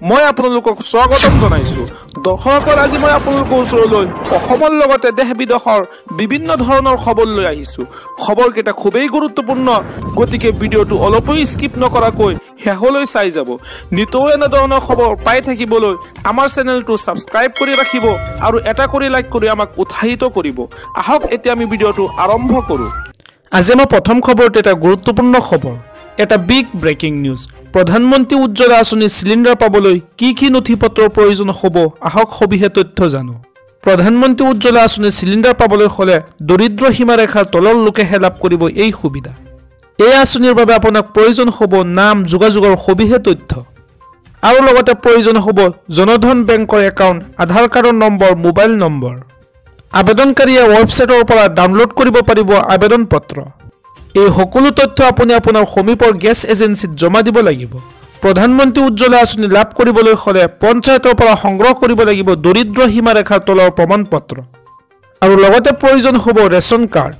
মই আপোনালোকক স্বাগতম জনাইছো। দৰ্শকৰ আজি মই আপোনালোকৰ ওচৰলৈ অসমৰ লগতে দেশ বিদেশৰ বিভিন্ন ধৰণৰ খবৰ লৈ আহিছো। খবৰকেইটা খুবেই গুৰুত্বপূৰ্ণ, গতিকে ভিডিঅ'টো অলপো স্কিপ নকৰাকৈ শেষলৈ চাই যাব। নিতৌ এনে ধৰণৰ খবৰ পাই থাকিবলৈ আমাৰ চেনেলটো ছাবস্ক্ৰাইব কৰি ৰাখিব আৰু এটা কৰি লাইক কৰি আমাক উৎসাহিত কৰিব। আহক এতিয়া আমি ভিডিঅ'টো আৰম্ভ কৰোঁ। আজি আমাৰ প্ৰথম খবৰটো এটা গুৰুত্বপূৰ্ণ খবৰ, এটা বিগ ব্ৰেকিং নিউজ। প্ৰধানমন্ত্ৰী উজ্জ্বলা আঁচনি চিলিণ্ডাৰ পাবলৈ কি নথিপত্ৰৰ প্ৰয়োজন হ'ব, আহক সবিশেষ তথ্য জানো। প্ৰধানমন্ত্ৰী উজ্জ্বলা আঁচনি চিলিণ্ডাৰ পাবলৈ হ'লে দৰিদ্ৰ সীমাৰেখাৰ তলৰ লোকেহে লাভ কৰিব এই সুবিধা। এই আঁচনিৰ বাবে আপোনাক প্ৰয়োজন হ'ব নাম, যোগাযোগৰ সবিশেষ তথ্য আৰু লগতে প্ৰয়োজন হ'ব জনধন বেংকৰ একাউণ্ট, আধাৰ কাৰ্ডৰ নম্বৰ, মোবাইল নম্বৰ। আবেদনকাৰীয়ে ৱেবছাইটৰ পৰা ডাউনলোড কৰিব পাৰিব আবেদন পত্ৰ। এই সকলো তথ্য আপুনি আপোনাৰ সমীপৰ গেছ এজেন্সিত জমা দিব লাগিব। প্ৰধানমন্ত্ৰী উজ্জ্বলা আঁচনি লাভ কৰিবলৈ হ'লে পঞ্চায়তৰ পৰা সংগ্ৰহ কৰিব লাগিব দৰিদ্ৰ সীমাৰেখাৰ তলৰ প্ৰমাণপত্ৰ আৰু লগতে প্ৰয়োজন হ'ব ৰেচন কাৰ্ড,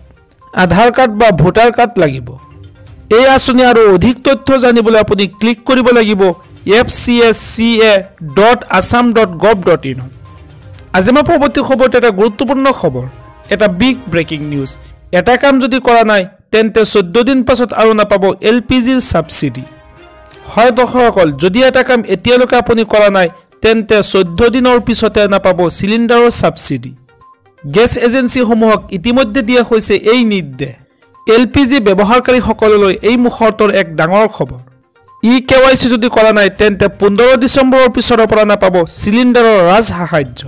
আধাৰ কাৰ্ড বা ভোটাৰ কাৰ্ড লাগিব। এই আঁচনি আৰু অধিক তথ্য জানিবলৈ আপুনি ক্লিক কৰিব লাগিব fcsca.assam.gov.in। আজি মই পৰৱৰ্তী খবৰটো এটা গুৰুত্বপূৰ্ণ খবৰ, এটা বিগ ব্ৰেকিং নিউজ। এটা কাম যদি কৰা নাই তেন্তে 14 দিন পাছত আৰু নাপাব LPGৰ ছাবচিডি। হয় দৰ্শকসকল, যদি এটা কাম এতিয়ালৈকে আপুনি কৰা নাই তেন্তে 14 দিনৰ পিছতে নাপাব চিলিণ্ডাৰৰ ছাবচিডি। গেছ এজেন্সিসমূহক ইতিমধ্যে দিয়া হৈছে এই নিৰ্দেশ। LPG ব্যৱহাৰকাৰীসকললৈ এই মুহূৰ্তৰ এক ডাঙৰ খবৰ। KYC যদি কৰা নাই তেন্তে 15 ডিচেম্বৰৰ পিছৰ পৰা নাপাব চিলিণ্ডাৰৰ ৰাজসাহায্য।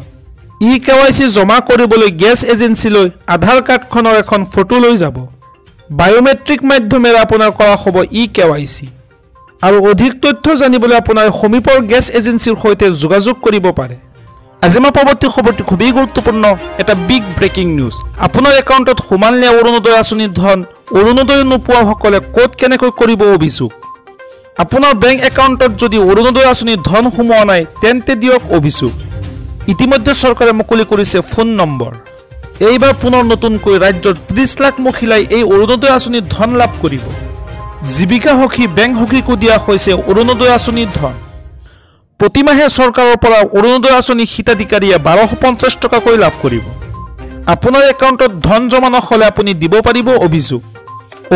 KYC জমা কৰিবলৈ গেছ এজেন্সিলৈ আধাৰ কাৰ্ডখনৰ এখন ফটো লৈ যাব। বায়োমেট্ৰিক মাধ্যমেৰে আপোনাৰ কৰা হ'ব KYC আৰু অধিক তথ্য জানিবলৈ আপোনাৰ সমীপৰ গেছ এজেন্সিৰ সৈতে যোগাযোগ কৰিব পাৰে। আজি মই পৰৱৰ্তী খবৰটো খুবেই গুৰুত্বপূৰ্ণ, এটা বিগ ব্ৰেকিং নিউজ। আপোনাৰ একাউণ্টত সোমালে অৰুণোদয় আঁচনিৰ ধন, অৰুণোদয় নোপোৱাসকলে ক'ত কেনেকৈ কৰিব অভিযোগ। আপোনাৰ বেংক একাউণ্টত যদি অৰুণোদয় আঁচনিৰ ধন সোমোৱা নাই তেন্তে দিয়ক অভিযোগ। ইতিমধ্যে চৰকাৰে মুকলি কৰিছে ফোন নম্বৰ। এইবাৰ পুনৰ নতুনকৈ ৰাজ্যৰ 30 লাখ মহিলাই এই অৰুণোদয় আঁচনিৰ ধন লাভ কৰিব। জীৱিকা সখী বেংক সখীকো দিয়া হৈছে অৰুণোদয় আঁচনিৰ ধন। প্ৰতিমাহে চৰকাৰৰ পৰা অৰুণোদয় আঁচনি হিতাধিকাৰীয়ে 1250 টকাকৈ লাভ কৰিব। আপোনাৰ একাউণ্টত ধন জমা নহ'লে আপুনি দিব পাৰিব অভিযোগ।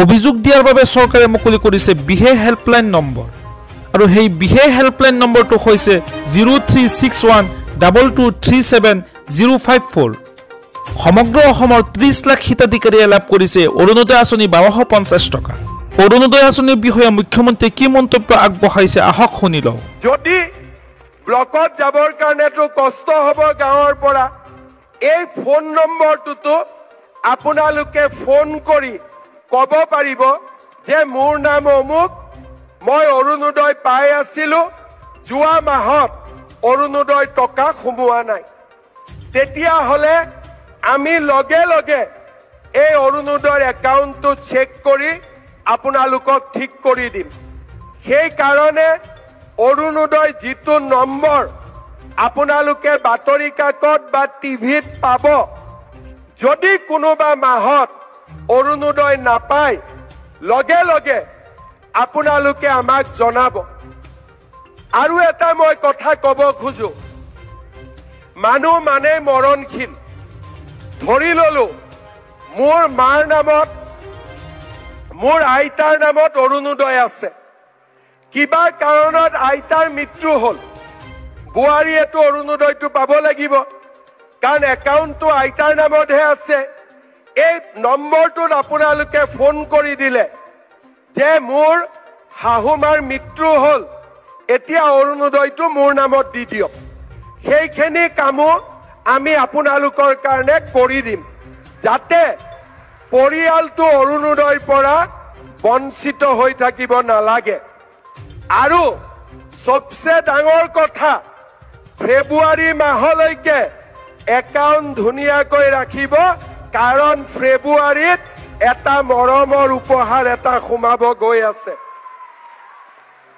অভিযোগ দিয়াৰ বাবে চৰকাৰে মুকলি কৰিছে বিশেষ হেল্পলাইন নম্বৰ আৰু সেই বিশেষ হেল্পলাইন নম্বৰটো হৈছে 036122370054। সমগ্ৰ অসমৰ 30 লাখ হিতাধিকাৰীয়ে লাভ কৰিছে অৰুণোদয় আঁচনি 1250 টকা। অৰুণোদয় আঁচনিৰ বিষয়ে মুখ্যমন্ত্ৰীয়ে কি মন্তব্য আগবঢ়াইছে আহক শুনি লওঁ। যদি ব্লকত যাবৰ কাৰণেতো কষ্ট হ'ব গাঁৱৰ পৰা, এই ফোন নম্বৰটোতো আপোনালোকে ফোন কৰি ক'ব পাৰিব যে মোৰ নাম অমুক, মই অৰুণোদয় পাই আছিলো, যোৱা মাহত অৰুণোদয় টকা সোমোৱা নাই। তেতিয়াহ'লে আমি লগে লগে এই অৰুণোদয়ৰ একাউণ্টটো চেক কৰি আপোনালোকক ঠিক কৰি দিম। সেইকাৰণে অৰুণোদয় যিটো নম্বৰ আপোনালোকে বাতৰি কাকত বা টিভিত পাব, যদি কোনোবা মাহত অৰুণোদয় নাপায় লগে লগে আপোনালোকে আমাক জনাব। আৰু এটা মই কথা ক'ব খোজো, মানুহ মানে মৰণশীল। ধৰি ললো মোৰ মাৰ নামত, মোৰ আইতাৰ নামত অৰুণোদয় আছে, কিবা কাৰণত আইতাৰ মৃত্যু হ'ল, বোৱাৰীয়েতো অৰুণোদয়টো পাব লাগিব কাৰণ একাউণ্টটো আইতাৰ নামতহে আছে। এই নম্বৰটোত আপোনালোকে ফোন কৰি দিলে যে মোৰ শাহুমাৰ মৃত্যু হ'ল, এতিয়া অৰুণোদয়টো মোৰ নামত দি দিয়ক। সেইখিনি কামো আমি আপোনালোকৰ কাৰণে কৰি দিম যাতে পৰিয়ালটো অৰুণোদয়ৰ পৰা বঞ্চিত হৈ থাকিব নালাগে। আৰু সবচে ডাঙৰ কথা, ফেব্ৰুৱাৰী মাহলৈকে একাউণ্ট ধুনীয়াকৈ ৰাখিব কাৰণ ফেব্ৰুৱাৰীত এটা মৰমৰ উপহাৰ এটা সোমাব গৈ আছে।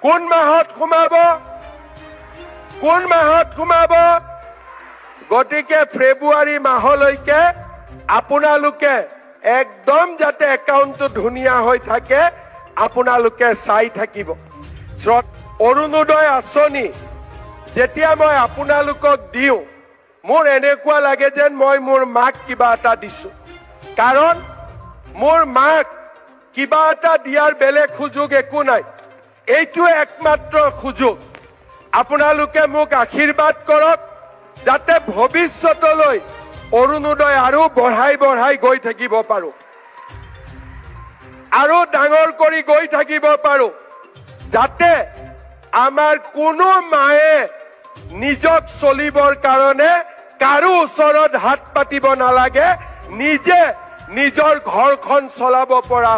কোন মাহত সোমাব? কোন মাহত সোমাব? গতিকে ফেব্ৰুৱাৰী মাহলৈকে আপোনালোকে একদম যাতে একাউণ্টটো ধুনীয়া হৈ থাকে আপোনালোকে চাই থাকিব। অৰুণোদয় আঁচনি যেতিয়া মই আপোনালোকক দিওঁ মোৰ এনেকুৱা লাগে যেন মই মোৰ মাক কিবা এটা দিছোঁ কাৰণ মোৰ মাক কিবা এটা দিয়াৰ বেলেগ সুযোগ একো নাই এইটো একমাত্ৰ সুযোগ আপোনালোকে মোক আশীৰ্বাদ কৰক যাতে ভৱিষ্যতলৈ অৰুণোদয় আৰু বঢ়াই গৈ থাকিব পাৰোঁ আৰু ডাঙৰ কৰি গৈ থাকিব পাৰোঁ যাতে আমাৰ কোনো মায়ে নিজক চলিবৰ কাৰণে কাৰো ওচৰত হাত পাতিব নালাগে নিজে নিজৰ ঘৰখন চলাব পৰা